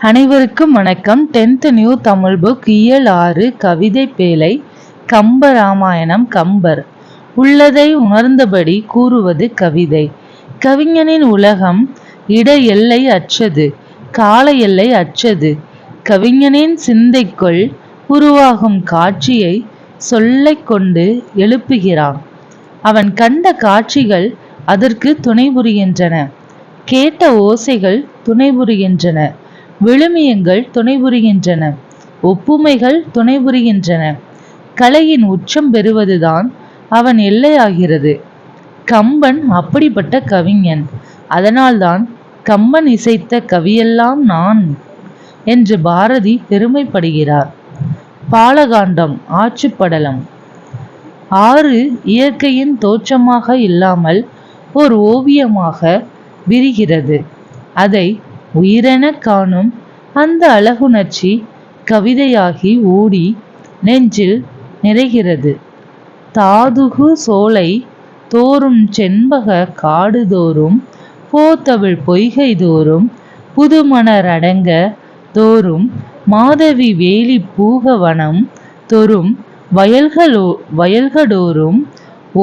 அனைவருக்கும் வணக்கம். 10th new Tamil book இயல் 6 கவிதை பேழை கம்ப ராமாயணம். கம்பர் உள்ளதை உணர்ந்தபடி கூறுவது கவிதை. கவிஞனின் உலகம் இட எல்லை அற்றது, கால எல்லை அற்றது. கவிஞனின் சிந்தைக்குள் உருவாகும் காட்சியை சொல்லை கொண்டு எழுப்புகிறான். அவன் கண்ட காட்சிகள் அதற்கு துணை புரிகின்றன, கேட்ட ஓசைகள் துணை புரிகின்றன, விழுமியங்கள் துணை புரிகின்றன, ஒப்புமைகள் துணை புரிகின்றன. கலையின் உச்சம் பெறுவதுதான் அவன் எல்லையாகிறது. கம்பன் அப்படிப்பட்ட கவிஞன். அதனால்தான் கம்பன் இசைத்த கவியெல்லாம் நான் என்று பாரதி பெருமைப்படுகிறார். பாலகாண்டம் ஆற்றுப்படலம். ஆறு இயற்கையின் தோற்றமாக இல்லாமல் ஓர் ஓவியமாக விரிகிறது. அதை உயிரென காணும் அந்த அழகுணர்ச்சி கவிதையாகி ஓடி நெஞ்சில் நிறைகிறது. தாதுகு சோலை தோறும் செண்பக காடு தோறும் போத்தவிழ் பொய்கை தோறும் புதுமணர் அடங்க தோறும் மாதவி வேலி பூகவனம் தோறும் வயல்களோறும்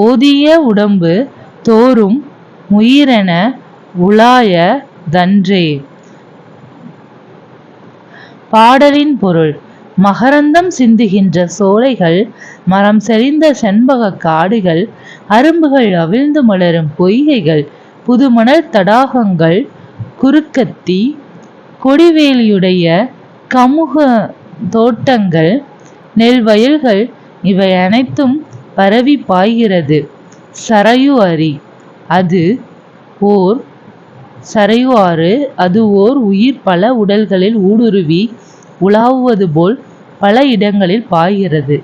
ஓதிய உடம்பு தோறும் உயிரென உலாய தன்றே. பாடலின் பொருள்: மகரந்தம் சிந்துகின்ற சோலைகள், மரம் செறிந்த செண்பக காடுகள், அரும்புகள் அவிழ்ந்து மலரும் பொய்கைகள், புதுமணல் தடாகங்கள், குறுக்கத்தி கொடிவேலியுடைய கமுக தோட்டங்கள், நெல் வயல்கள், இவை அனைத்தும் பரவி பாய்கிறது. சரையு அரி அது ஓர் சரையு ஆறு அது ஓர் உயிர் பல உடல்களில் ஊடுருவி உலாவுவது போல் பல இடங்களில் பாய்கிறது.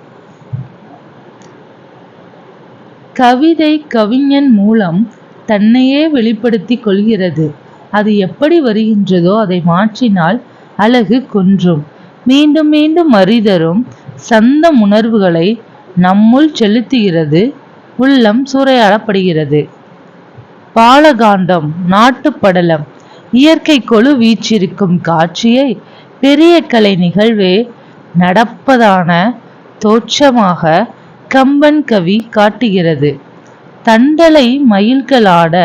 கவிதை கவிஞன் மூலம் தன்னையே வெளிப்படுத்தி கொள்கிறது. அது எப்படி வருகின்றதோ அதை மாற்றினால் அழகு குன்றும். மீண்டும் மீண்டும் அறிதரும் சந்த உணர்வுகளை நம்முள் செலுத்துகிறது. உள்ளம் சூறையாடப்படுகிறது. பாலகாண்டம் நாட்டுப்படலம். இயற்கை கொழு வீற்றிருக்கும் காட்சியை பெரிய கலை நிகழ்வே நடப்பதான தோற்றமாக கம்பன் கவி காட்டுகிறது. தண்டலை மயில்களாட,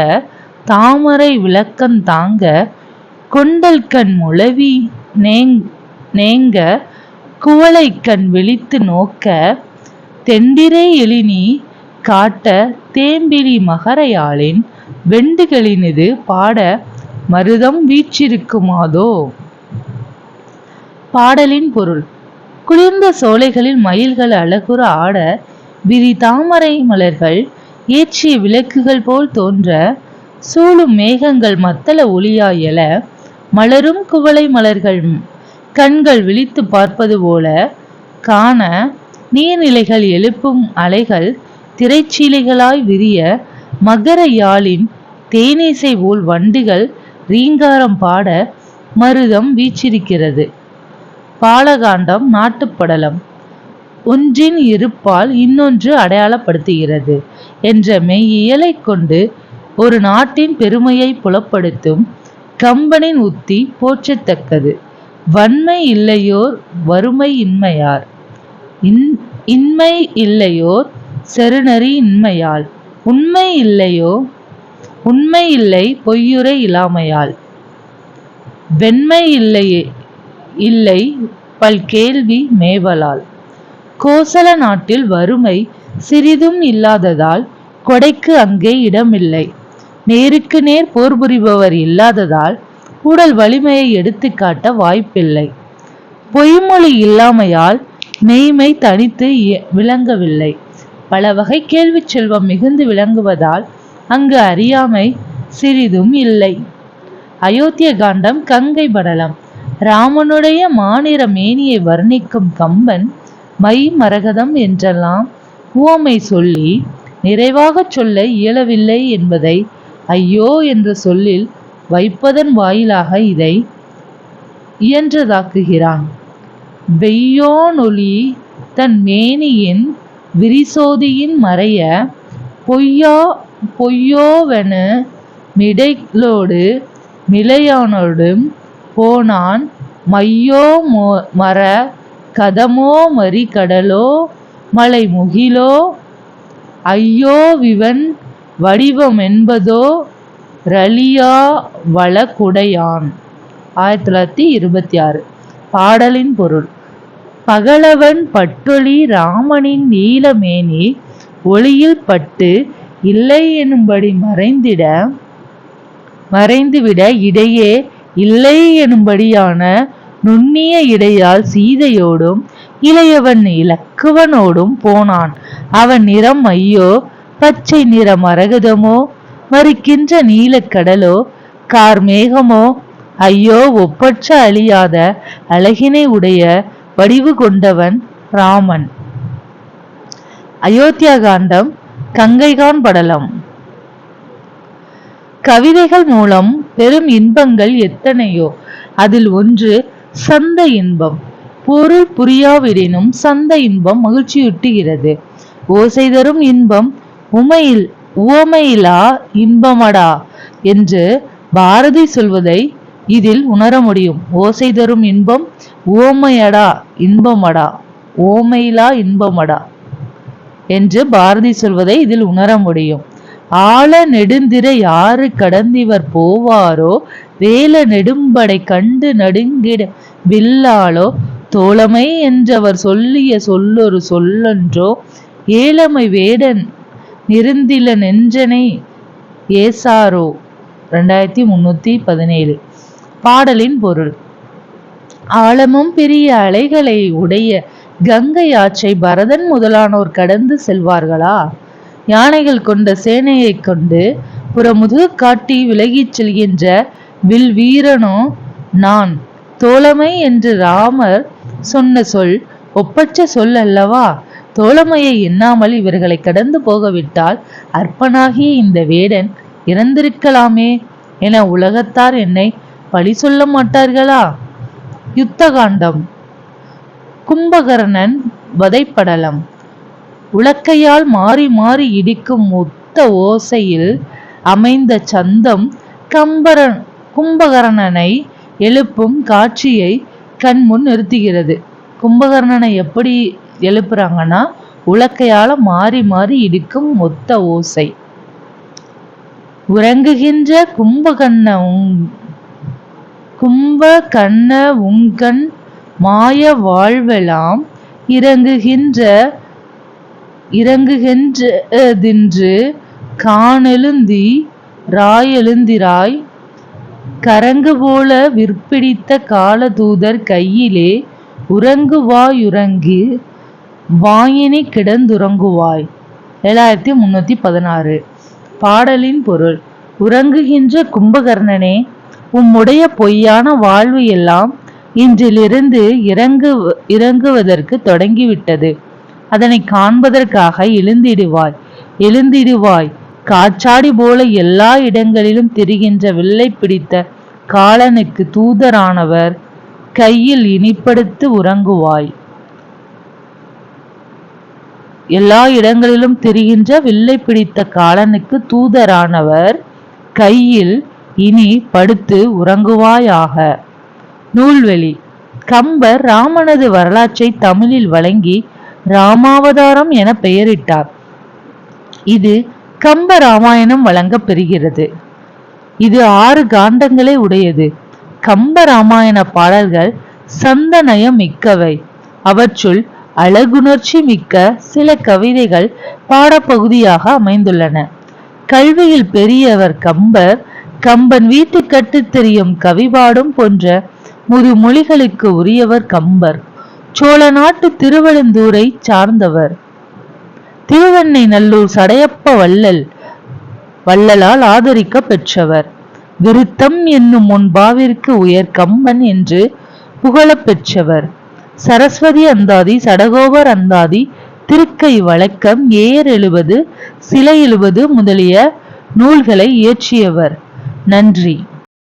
தாமரை விளக்கந் தாங்க, கொண்டல் கண் முழவி நேங்க, குவளை கண் விழித்து நோக்க, தெண்டிரை எழினி காட்ட, தேம்பிலி மகரையாளின் வெண்டுகளினிது பாட மருதம் வீற்றிருக்குமாதோ. பாடலின் பொருள்: குளிர்ந்த சோலைகளில் மயில்கள் அழகுற ஆட, விரி தாமரை மலர்கள் ஏற்றிய விளக்குகள் போல் தோன்ற, சூழும் மேகங்கள் மத்தள ஒளியாய் எழ, மலரும் குவளை மலர்கள் கண்கள் விழித்து பார்ப்பது போல காண, நீர்நிலைகள் எழுப்பும் அலைகள் திரைச்சீலைகளாய் விரிய, மகர யாழின் தேனிசை போல் வண்டுகள் ரீங்காரம் பாட மருதம் வீற்றிருக்கிறது. பாலகாண்டம் நாட்டுப்படலம். ஒன்றின் இருப்பால் இன்னொன்று அடையாளப்படுத்துகிறது என்ற மெய்யியலை கொண்டு ஒரு நாட்டின் பெருமையை புலப்படுத்தும் கம்பனின் உத்தி போற்றத்தக்கது. வன்மை இல்லையோர் வறுமை இன்மையார், இன்மை இல்லையோர் செருநறி இன்மையால், உண்மை இல்லை பொய்யுரை இலாமையால், வெண்மை இல்லை பல்கேள்வி மேவலால். கோசல நாட்டில் வறுமை சிறிதும் இல்லாததால் கொடைக்கு அங்கே இடமில்லை. நேருக்கு நேர் போர் புரிபவர் இல்லாததால் உடல் வலிமையை எடுத்து காட்ட வாய்ப்பில்லை. பொய்மொழி இல்லாமையால் மெய்மை தனித்து விளங்கவில்லை. பல வகை கேள்வி செல்வம் மிகுந்து விளங்குவதால் அங்கு அறியாமை சிறிதும் இல்லை. அயோத்திய காண்டம் கங்கை படலம். ராமனுடைய மாநிற மேனியை வர்ணிக்கும் கம்பன் மை மரகதம் என்றெல்லாம் உவமை சொல்லி நிறைவாக சொல்ல இயலவில்லை என்பதை ஐயோ என்ற சொல்லில் வைப்பதன் வாயிலாக இதை இயன்றதாக்குகிறான். வெய்யோனொளி தன் மேனியின் விரிசோதியின் மறைய, பொய்யோவென மிடைகளோடு மிளையானோடும் போனான் மையோ மர கதமோ மறி கடலோ மலை முகிலோ ஐயோ விவன் வடிவம் என்பதோ ரலியா வளகுடையான். 1926. பாடலின் பொருள். பகலவன் பட்டொளி ராமனின் நீலமேனி ஒளியில் பட்டு இல்லை எனும்படி மறைந்துவிட இடையே இல்லை எனும்படியான நுண்ணிய இடையால் சீதையோடும் இளையவன் இலக்குவனோடும் போனான். அவன் நிறம் ஐயோ பச்சை நிற மரகதமோ மறிக்கின்ற நீலக்கடலோ கார்மேகமோ ஐயோ ஒப்பற்ற அழியாத அழகினை உடைய வடிவு கொண்டவன் ராமன். அயோத்தியா காண்டம் கங்கைகான் படலம். கவிதைகள் மூலம் பெரும் இன்பங்கள் எத்தனையோ. அதில் ஒன்று சந்த இன்பம். பொருள் புரியாவிடினும் சந்த இன்பம் மகிழ்ச்சியூட்டுகிறது. ஓசை தரும் இன்பம் உவமையிலா இன்பமடா என்று பாரதி சொல்வதை இதில் உணர முடியும். ஓசை தரும் இன்பம் உவமையடா இன்பமடா, ஓமையிலா இன்பமடா என்று பாரதி சொல்வதை இதில் உணர முடியும். ஆழ நெடுந்திர யாரு கடந்திவர் போவாரோ வேல நெடும்படை கண்டு நடுங்கிட வில்லாளோ தோழமை என்றவர் சொல்லிய சொல்லொரு சொல்லன்றோ ஏழமை வேடன் நிருந்தில நெஞ்சனை ஏசாரோ. 2317. பாடலின் பொருள். ஆழமும் பெரிய அலைகளை உடைய கங்கை ஆற்றை பரதன் முதலானோர் கடந்து செல்வார்களா? யானைகள் கொண்ட சேனையை கொண்டு புறமுதுகு காட்டி விலகிச் செல்கின்ற வில் வீரனோ நான். தோழமை என்று ராமர் சொன்ன சொல் ஒப்பற்ற சொல் அல்லவா? தோழமையை எண்ணாமல் இவர்களை கடந்து போகவிட்டால் அற்பனாகிய இந்த வேடன் இறந்திருக்கலாமே என உலகத்தார் என்னை பழி சொல்ல மாட்டார்களா? யுத்த காண்டம். கும்பகர்ணன் வதைப்படலம். உலக்கையால் மாறி மாறி இடிக்கும் ஒத்த ஓசையில் அமைந்த சந்தம் கும்பகர்ணனை எழுப்பும் காட்சியை கண்முன் நிறுத்துகிறது. கும்பகர்ணனை எப்படி எழுப்புறாங்கன்னா உலக்கையால மாறி மாறி இடிக்கும் ஒத்த ஓசை. உறங்குகின்ற கும்பகர்ண உங்கண் மாய வாழ்வெலாம் இறங்குகின்றதின்று ராயெழுந்திராய் கரங்கு போல விற்பிடித்த காலதூதர் கையிலே உறங்குவாயுறங்கி வாயினி கிடந்துறங்குவாய். 7316. பாடலின் பொருள். உறங்குகின்ற கும்பகர்ணனே, உம்முடைய பொய்யான வாழ்வு எல்லாம் இன்றிலிருந்து இறங்குவதற்கு தொடங்கிவிட்டது. அதனை காண்பதற்காக எழுந்திடுவாய். காற்றாடி போல எல்லா இடங்களிலும் திரிகின்ற வில்லை பிடித்த காலனுக்கு தூதரானவர் கையில் இனிப்படுத்து உறங்குவாய். எல்லா இடங்களிலும் திரிகின்ற வில்லை பிடித்த காலனுக்கு தூதரானவர் கையில் இனி படுத்து உறங்குவாயாக. நூல்வெளி. கம்பர் ராமனது வரலாற்றை தமிழில் வழங்கி ராமாவதாரம் என பெயரிட்டார். இது கம்ப ராமாயணம் வழங்க பெறுகிறது. இது 6 காண்டங்களை உடையது. கம்ப ராமாயண பாடல்கள் சந்தநயம் மிக்கவை. அவற்றுள் அழகுணர்ச்சி மிக்க சில கவிதைகள் பாடப்பகுதியாக அமைந்துள்ளன. கல்வியில் பெரியவர் கம்பர். கம்பன் வீட்டு கட்டு தெரியும் கவிபாடும் போன்ற முதுமொழிகளுக்கு உரியவர் கம்பர். சோழ நாட்டு திருவெழுந்தூரை சார்ந்தவர். திருவெண்ணை நல்லூர் சடையப்ப வள்ளலால் ஆதரிக்க பெற்றவர். விருத்தம் என்னும் முன்பாவிற்கு உயர் கம்பன் என்று புகழப் பெற்றவர். சரஸ்வதி அந்தாதி, சடகோபர் அந்தாதி, திருக்கை வழக்கம், ஏர் எழுபது, சிலை எழுபது முதலிய நூல்களை இயற்றியவர். நன்றி.